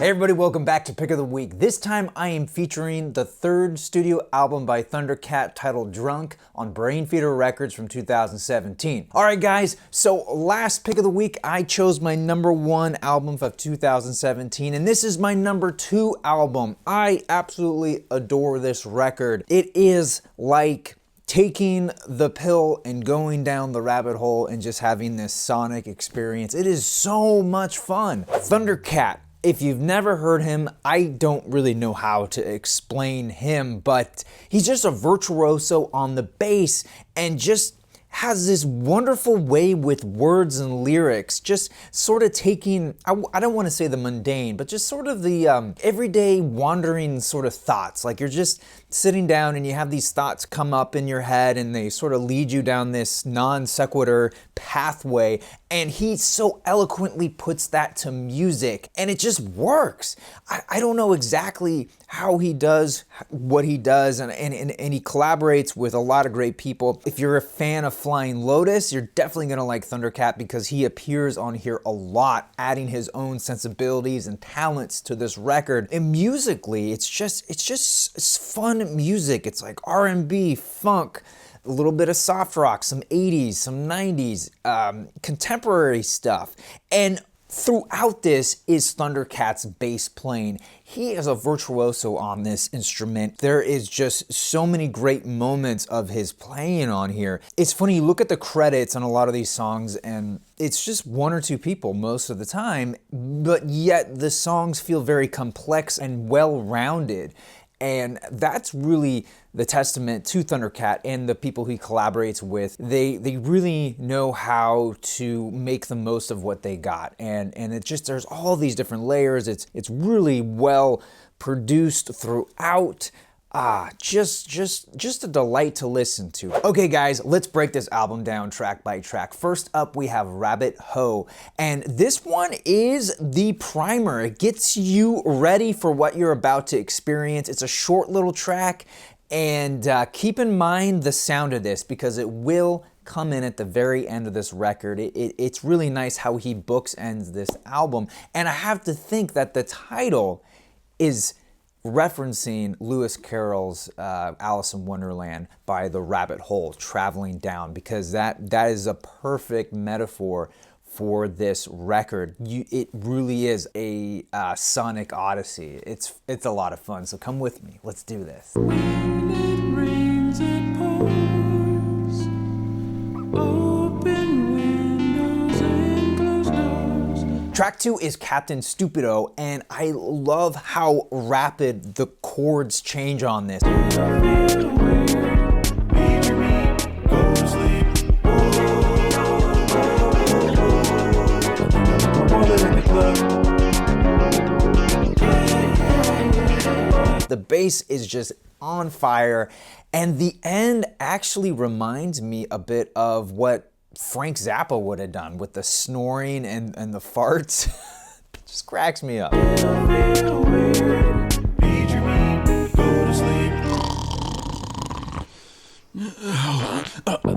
Hey everybody, welcome back to Pick of the Week. This time I am featuring the third studio album by Thundercat titled Drunk on Brainfeeder Records from 2017. Alright guys, so last Pick of the Week I chose my #1 album of 2017 and this is my #2 album. I absolutely adore this record. It is like taking the pill and going down the rabbit hole and just having this sonic experience. It is so much fun. Thundercat. If you've never heard him, I don't really know how to explain him, but he's just a virtuoso on the bass and just has this wonderful way with words and lyrics, just sort of taking, I don't want to say the mundane, but just sort of the everyday wandering sort of thoughts. Like you're just sitting down and you have these thoughts come up in your head and they sort of lead you down this non sequitur pathway, and he so eloquently puts that to music and it just works. I don't know exactly how he does what he does, and he collaborates with a lot of great people. If you're a fan of Flying Lotus, you're definitely gonna like Thundercat because he appears on here a lot, adding his own sensibilities and talents to this record. And musically, it's fun music. It's like R&B, funk, a little bit of soft rock, some 80s, some 90s, contemporary stuff. And throughout this is Thundercat's bass playing. He is a virtuoso on this instrument. There is just so many great moments of his playing on here. It's funny, you look at the credits on a lot of these songs and it's just one or two people most of the time, but yet the songs feel very complex and well-rounded. And that's really the testament to Thundercat and the people he collaborates with. They really know how to make the most of what they got. And it just, there's all these different layers. It's really well produced throughout. Just a delight to listen to. Okay guys, let's break this album down track by track. First up, we have Rabbit Ho. And this one is the primer. It gets you ready for what you're about to experience. It's a short little track, and keep in mind the sound of this because it will come in at the very end of this record. It's really nice how he bookends this album. And I have to think that the title is referencing Lewis Carroll's Alice in Wonderland by the rabbit hole traveling down, because that is a perfect metaphor for this record. It really is a sonic odyssey. It's a lot of fun, so come with me. Let's do this. When it rains, it pours. Open windows and closed doors. Track 2 is Captain Stupido, and I love how rapid the chords change on this. The bass is just on fire, and the end actually reminds me a bit of what Frank Zappa would have done with the snoring and the farts. It just cracks me up. I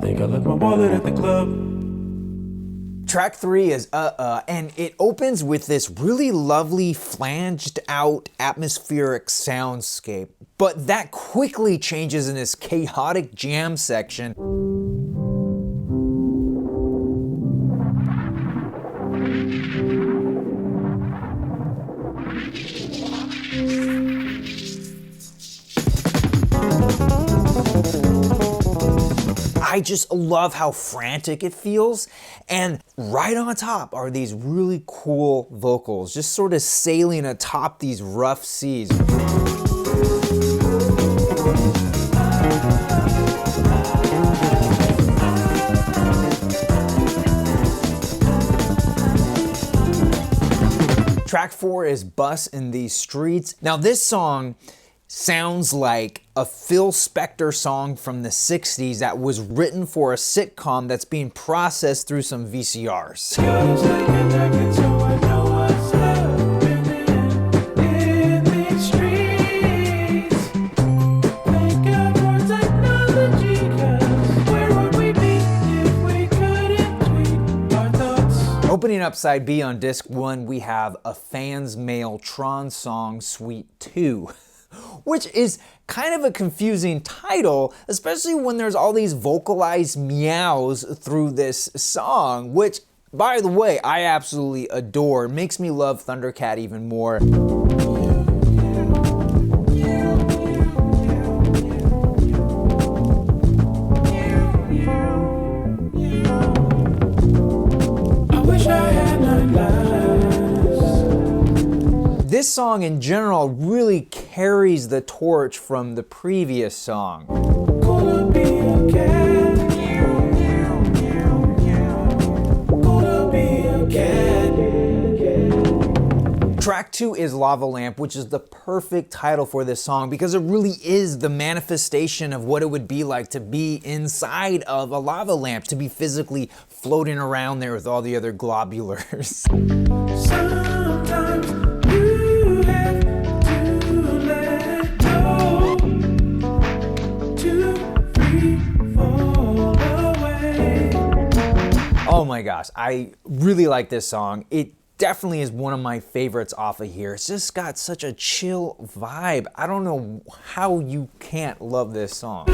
think I left my wallet at the club. Track 3 is and it opens with this really lovely flanged out atmospheric soundscape, but that quickly changes in this chaotic jam section. I just love how frantic it feels, and right on top are these really cool vocals, just sort of sailing atop these rough seas. Track 4 is Bus in These Streets. Now this song sounds like a Phil Spector song from the 60s that was written for a sitcom that's being processed through some VCRs. Opening up side B on disc 1, we have A Fan's Mail Tron Song Suite 2, which is kind of a confusing title, especially when there's all these vocalized meows through this song, which, by the way, I absolutely adore. It makes me love Thundercat even more. This song in general really carries the torch from the previous song. Track 2 is Lava Lamp, which is the perfect title for this song because it really is the manifestation of what it would be like to be inside of a lava lamp, to be physically floating around there with all the other globulars. Oh my gosh, I really like this song. It definitely is one of my favorites off of here. It's just got such a chill vibe. I don't know how you can't love this song.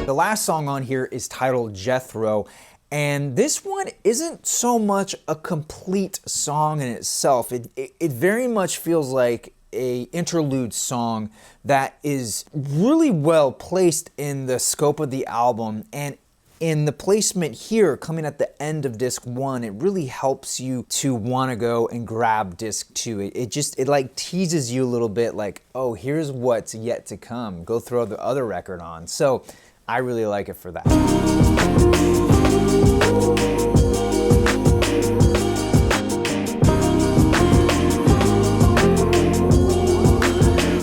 The last song on here is titled Jethro. And this one isn't so much a complete song in itself. It very much feels like an interlude song that is really well placed in the scope of the album. And in the placement here, coming at the end of disc 1, it really helps you to want to go and grab disc 2. It like teases you a little bit like, oh, here's what's yet to come. Go throw the other record on. So I really like it for that.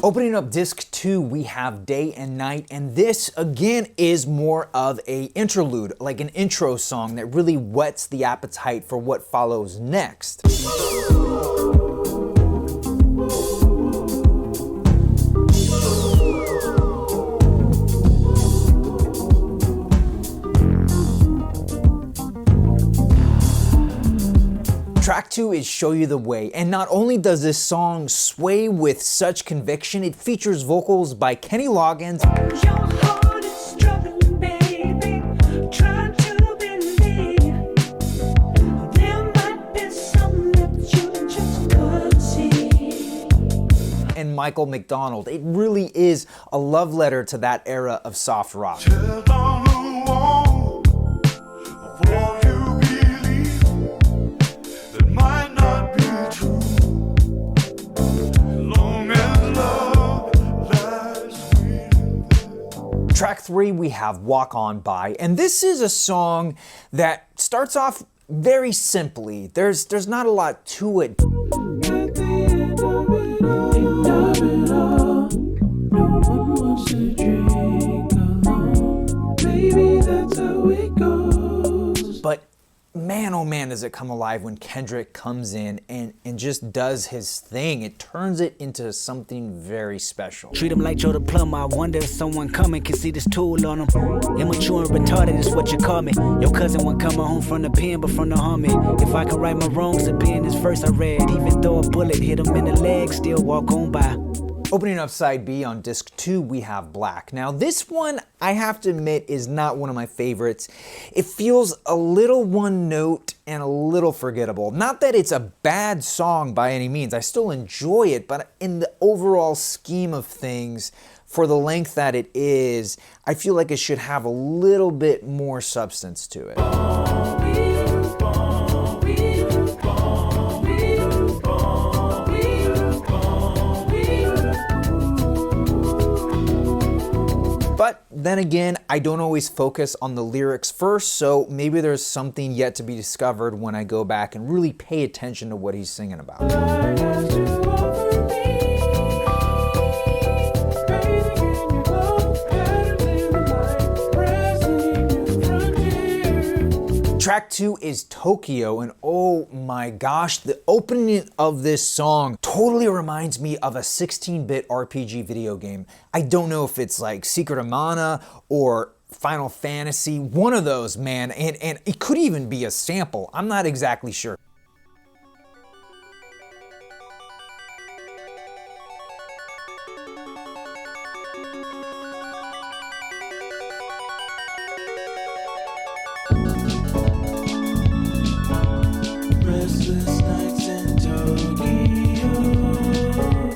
Opening up disc 2, we have Day and Night, and this again is more of an interlude, like an intro song that really whets the appetite for what follows next. Track 2 is Show You the Way, and not only does this song sway with such conviction, it features vocals by Kenny Loggins. Your heart is struggling, baby. Try to believe there might be something that you just couldn't see. And Michael McDonald. It really is a love letter to that era of soft rock. Track 3, we have Walk On By, and this is a song that starts off very simply. There's not a lot to it. But man, oh man, does it come alive when Kendrick comes in and just does his thing. It turns it into something very special. Treat him like Joe the plumber. I wonder if someone coming can see this tool on him. Immature and retarded is what you call me. Your cousin won't come home from the pen, but from the army. If I can right my wrongs, it'd be in this verse I read. Even though a bullet hit him in the leg, still walk on by. Opening up side B on disc 2, we have Black. Now this one, I have to admit, is not one of my favorites. It feels a little one note and a little forgettable. Not that it's a bad song by any means, I still enjoy it, but in the overall scheme of things, for the length that it is, I feel like it should have a little bit more substance to it. But then again, I don't always focus on the lyrics first, so maybe there's something yet to be discovered when I go back and really pay attention to what he's singing about. Track 2 is Tokyo, and oh my gosh, the opening of this song totally reminds me of a 16-bit RPG video game. I don't know if it's like Secret of Mana or Final Fantasy, one of those, man, and it could even be a sample. I'm not exactly sure. Restless nights in Tokyo.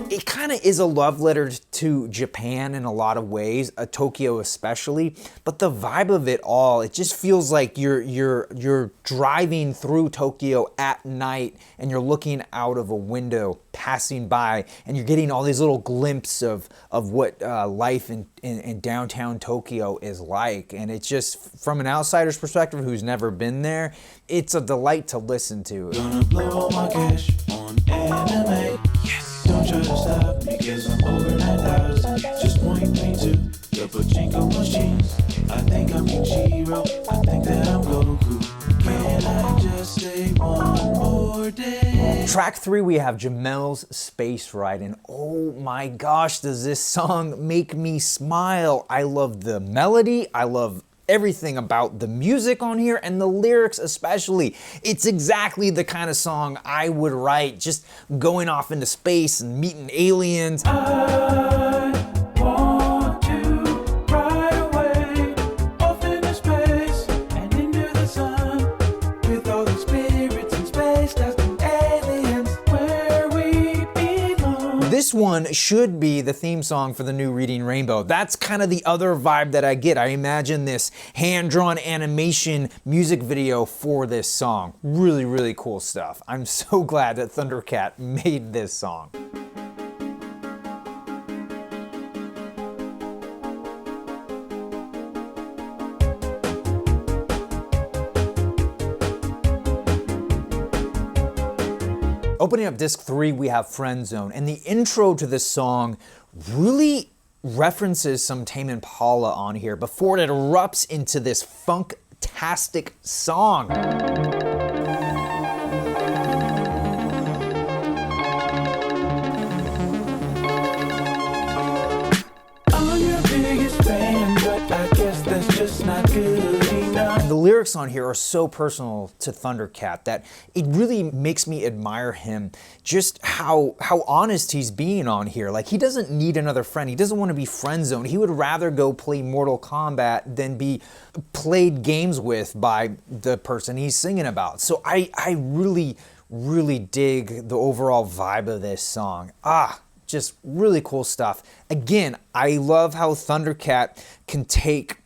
It kind of is a love letter to Japan in a lot of ways, Tokyo especially, but the vibe of it all, it just feels like you're driving through Tokyo at night and you're looking out of a window passing by and you're getting all these little glimpses of what life in downtown Tokyo is like. And it's just, from an outsider's perspective who's never been there, it's a delight to listen to. Gonna blow all my cash on anime. Yes. Don't try to stop because I'm over 9,000. Just point me to the pachinko machines. I think I'm Ichiro. I think that I'm Goku. Can I just stay one more day? Track 3, we have Jamel's Space Ride, and oh my gosh, does this song make me smile. I love the melody, I love everything about the music on here and the lyrics especially. It's exactly the kind of song I would write, just going off into space and meeting aliens. I want to ride away off into space and into the sun with all the spirits in space, dust and aliens where we belong. This one should be the theme song for the new Reading Rainbow. That's kind of the other vibe that I get. I imagine this hand-drawn animation music video for this song. Really, really cool stuff. I'm so glad that Thundercat made this song. Opening up disc 3, we have Friend Zone, and the intro to this song really references some Tame Impala on here before it erupts into this funktastic song. I'm your biggest fan, but I guess that's just not good enough. The lyrics on here are so personal to Thundercat that it really makes me admire him, just how honest he's being on here. Like, he doesn't need another friend. He doesn't want to be friend zoned. He would rather go play Mortal Kombat than be played games with by the person he's singing about. So I really, really dig the overall vibe of this song. Just really cool stuff. Again, I love how Thundercat can take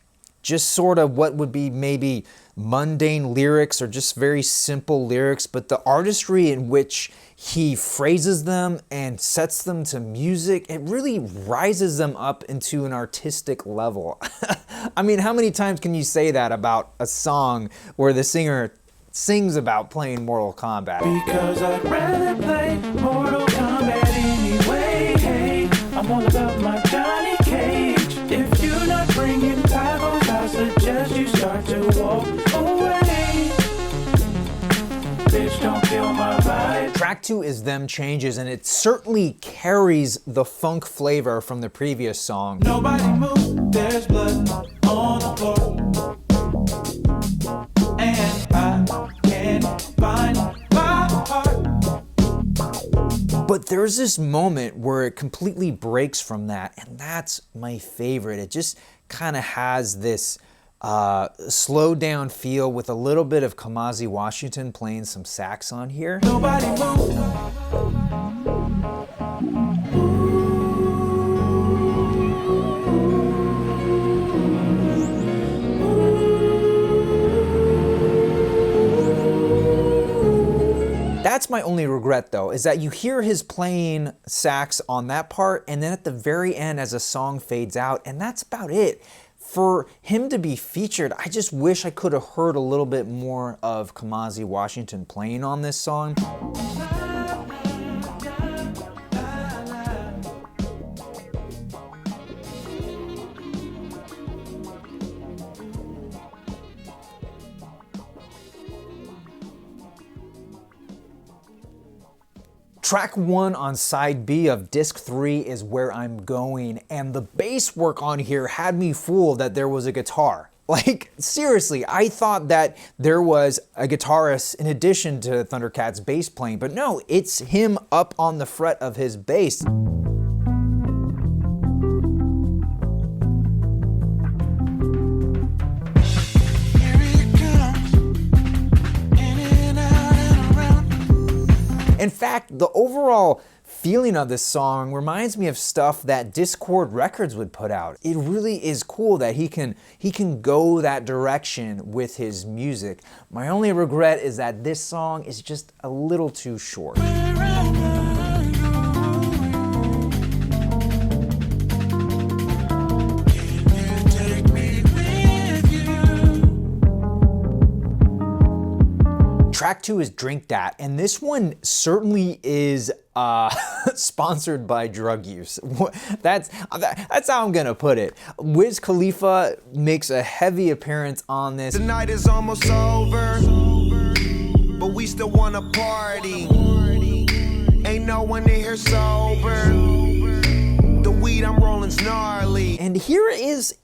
just sort of what would be maybe mundane lyrics or just very simple lyrics, but the artistry in which he phrases them and sets them to music, it really rises them up into an artistic level. I mean, how many times can you say that about a song where the singer sings about playing Mortal Kombat? Because I'd rather play Mortal Kombat anyway. Hey, I'm all about my Johnny Cage. If you're not bringing tacos, I suggest you start to walk away. Bitch, don't kill my vibe. Track 2 is Them Changes, and it certainly carries the funk flavor from the previous song. Nobody move, there's blood on the floor. And I can't find my heart. But there's this moment where it completely breaks from that, and that's my favorite. It just kind of has this slowed down feel with a little bit of Kamasi Washington playing some sax on here. Nobody move. That's my only regret though, is that you hear his playing sax on that part, and then at the very end as the song fades out, and that's about it. For him to be featured, I just wish I could have heard a little bit more of Kamasi Washington playing on this song. Track 1 on side B of disc 3 is Where I'm Going, and the bass work on here had me fooled that there was a guitar. Like, seriously, I thought that there was a guitarist in addition to Thundercat's bass playing, but no, it's him up on the fret of his bass. In fact, the overall feeling of this song reminds me of stuff that Discord Records would put out. It really is cool that he can go that direction with his music. My only regret is that this song is just a little too short. Track 2 is Drink That, and this one certainly is sponsored by drug use. That's how I'm gonna put it. Wiz Khalifa makes a heavy appearance on this. The night is almost over, but we still wanna party. Ain't no one in here sober. The weed I'm rolling's gnarly. And here is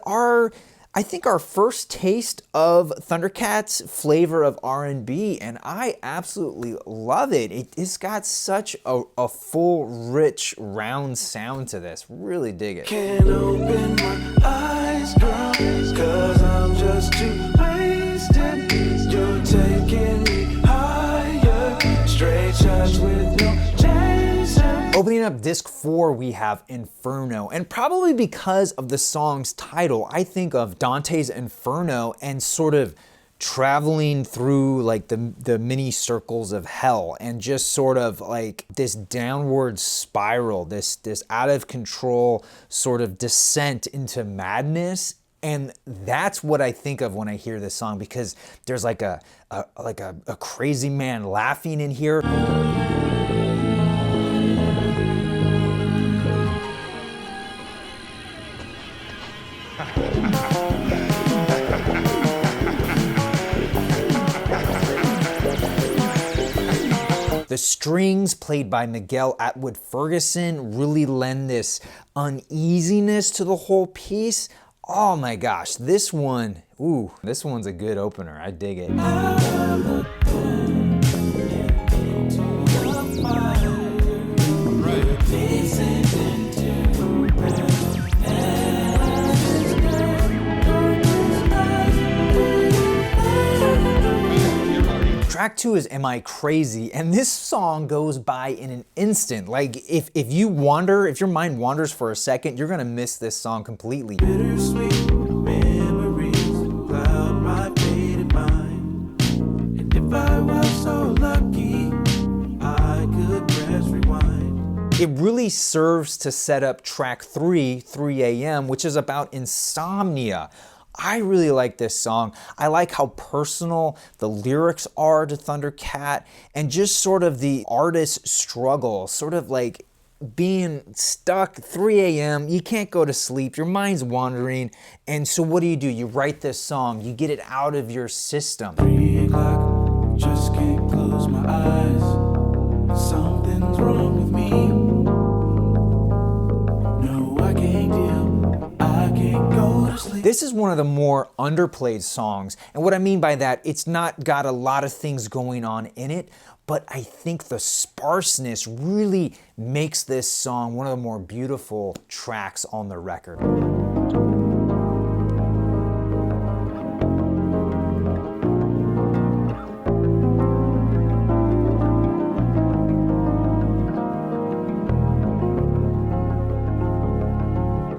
our, I think, our first taste of Thundercat's flavor of R&B, and I absolutely love it. It's got such a full, rich, round sound to this. Really dig it. Can't open my eyes, girl, 'cause I'm just too wasted. You're taking me higher, straight shots with no chaser. Opening up disc 4, we have Inferno, and probably because of the song's title, I think of Dante's Inferno and sort of traveling through like the mini circles of hell, and just sort of like this downward spiral, this out of control sort of descent into madness. And that's what I think of when I hear this song, because there's like a crazy man laughing in here. The strings, played by Miguel Atwood Ferguson, really lend this uneasiness to the whole piece. Oh my gosh, this one, ooh, this one's a good opener. I dig it. Track 2 is Am I Crazy? And this song goes by in an instant. Like, if your mind wanders for a second, you're gonna miss this song completely. Bittersweet memories cloud my faded mind. And if I was so lucky, I could press rewind. It really serves to set up track 3, 3 a.m., which is about insomnia. I really like this song. I like how personal the lyrics are to Thundercat, and just sort of the artist's struggle, sort of like being stuck 3 a.m. You can't go to sleep, your mind's wandering, and so what do? You write this song, you get it out of your system. 3 o'clock, just can't close my eyes. Something's wrong with me. No, I can't deal. I can't go to sleep. This is one of the more underplayed songs, and what I mean by that, it's not got a lot of things going on in it, but I think the sparseness really makes this song one of the more beautiful tracks on the record.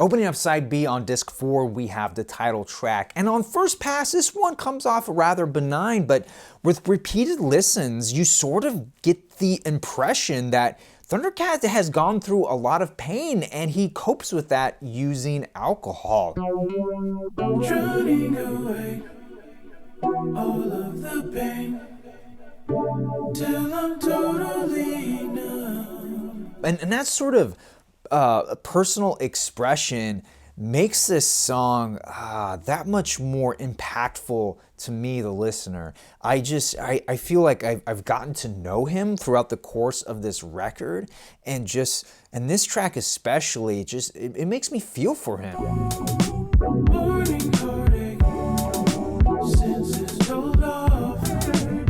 Opening up side B on disc 4, we have the title track. And on first pass, this one comes off rather benign, but with repeated listens, you sort of get the impression that Thundercat has gone through a lot of pain, and he copes with that using alcohol. Drowning away all of the pain till I'm totally numb. And that's sort of a personal expression makes this song that much more impactful to me, the listener. I feel like I've gotten to know him throughout the course of this record, and this track especially, it makes me feel for him. Morning heartache, senses told off.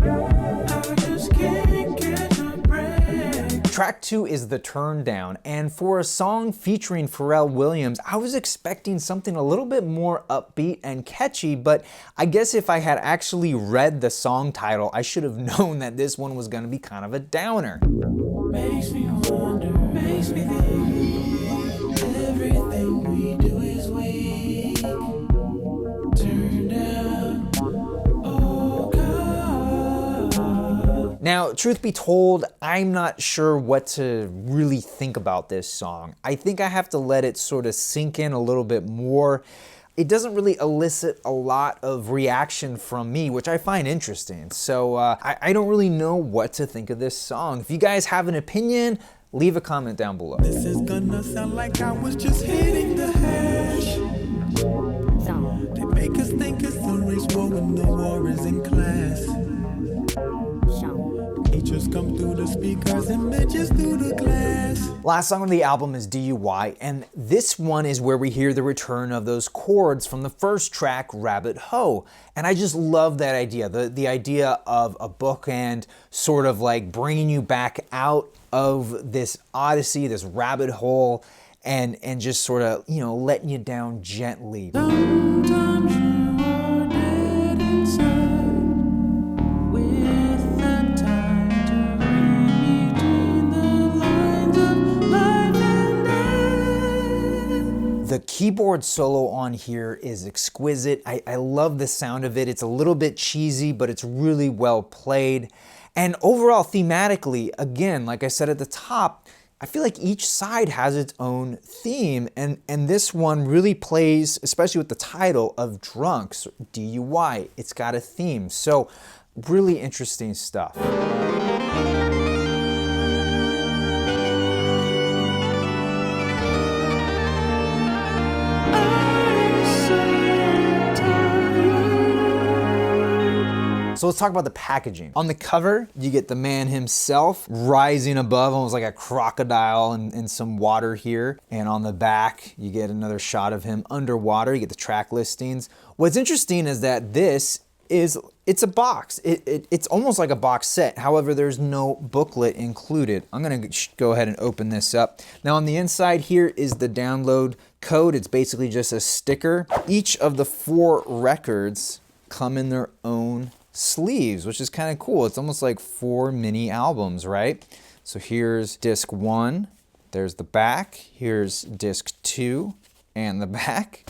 I just can't get a break. Track 2 is The Turn Down, and for a song featuring Pharrell Williams, I was expecting something a little bit more upbeat and catchy, but I guess if I had actually read the song title, I should have known that this one was going to be kind of a downer. Makes me wonder, makes me think everything we do is weak. Turn down, oh God. Now, truth be told, I'm not sure what to really think about this song. I think I have to let it sort of sink in a little bit more. It doesn't really elicit a lot of reaction from me, which I find interesting. So I don't really know what to think of this song. If you guys have an opinion, leave a comment down below. This is gonna sound like I was just hitting the hash. They make us think it's a race war when the war is in class. Teachers come through the speakers and messages through the glass. Last song on the album is DUI, and this one is where we hear the return of those chords from the first track, Rabbit Hole. And I just love that idea, the idea of a bookend sort of like bringing you back out of this odyssey, this rabbit hole, and just sort of, letting you down gently. Sometimes you are dead inside with the time to read between the lines of life and death. The keyboard solo on here is exquisite. I love the sound of it. It's a little bit cheesy, but it's really well played. And overall, thematically, again, like I said at the top, I feel like each side has its own theme, and this one really plays, especially with the title of Drunks, DUI. It's got a theme, so really interesting stuff. So let's talk about the packaging. On the cover, you get the man himself rising above, almost like a crocodile in some water here. And on the back, you get another shot of him underwater. You get the track listings. What's interesting is that it's a box. It's almost like a box set. However, there's no booklet included. I'm gonna go ahead and open this up. Now on the inside here is the download code. It's basically just a sticker. Each of the 4 records come in their own sleeves, which is kind of cool. It's almost like 4 mini albums, right? So here's disc 1, there's the back, here's disc 2 and the back,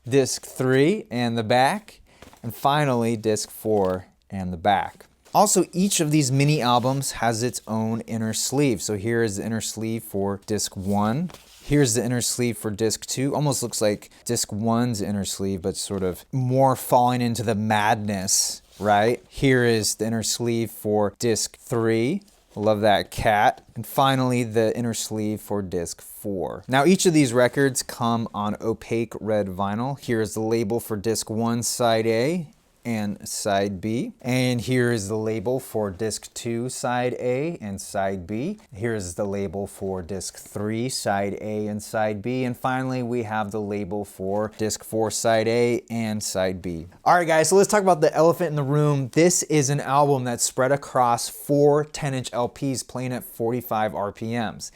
disc 3 and the back, and finally disc 4 and the back. Also, each of these mini albums has its own inner sleeve. So here is the inner sleeve for disc 1. Here's the inner sleeve for disc 2. Almost looks like disc 1's inner sleeve, but sort of more falling into the madness, right? Here is the inner sleeve for disc 3. Love that cat. And finally, the inner sleeve for disc 4. Now, each of these records come on opaque red vinyl. Here is the label for disc 1, side A and side B. And here is the label for disc 2, side A and side B. Here's the label for disc 3, side A and side B. And finally, we have the label for disc 4, side A and side B. All right, guys, so let's talk about the elephant in the room. This is an album that's spread across 4 10-inch LPs playing at 45 RPMs.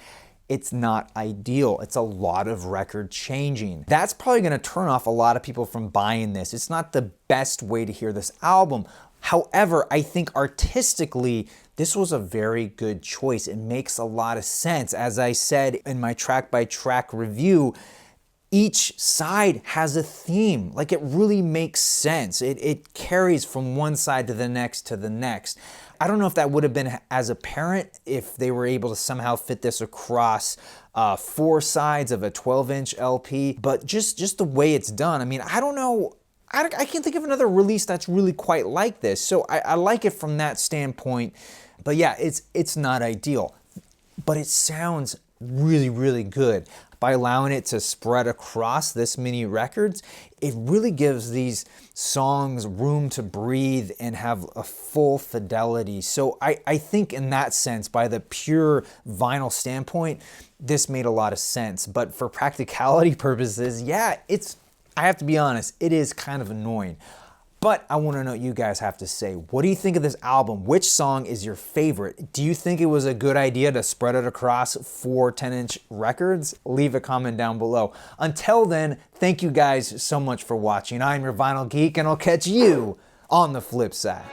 It's not ideal. It's a lot of record changing. That's probably gonna turn off a lot of people from buying this. It's not the best way to hear this album. However, I think artistically, this was a very good choice. It makes a lot of sense. As I said in my track-by-track review, each side has a theme. Like, it really makes sense. It carries from one side to the next to the next. I don't know if that would have been as apparent if they were able to somehow fit this across 4 sides of a 12-inch LP, but just the way it's done. I mean, I don't know. I can't think of another release that's really quite like this. So I like it from that standpoint. But yeah, it's not ideal. But it sounds really, really good. by allowing it to spread across this many records, it really gives these songs room to breathe and have a full fidelity. So I think in that sense, by the pure vinyl standpoint, this made a lot of sense. But for practicality purposes, yeah, I have to be honest, it is kind of annoying. But I want to know what you guys have to say. What do you think of this album? Which song is your favorite? Do you think it was a good idea to spread it across 4 10-inch records? Leave a comment down below. Until then, thank you guys so much for watching. I'm your Vinyl Geek, and I'll catch you on the flip side.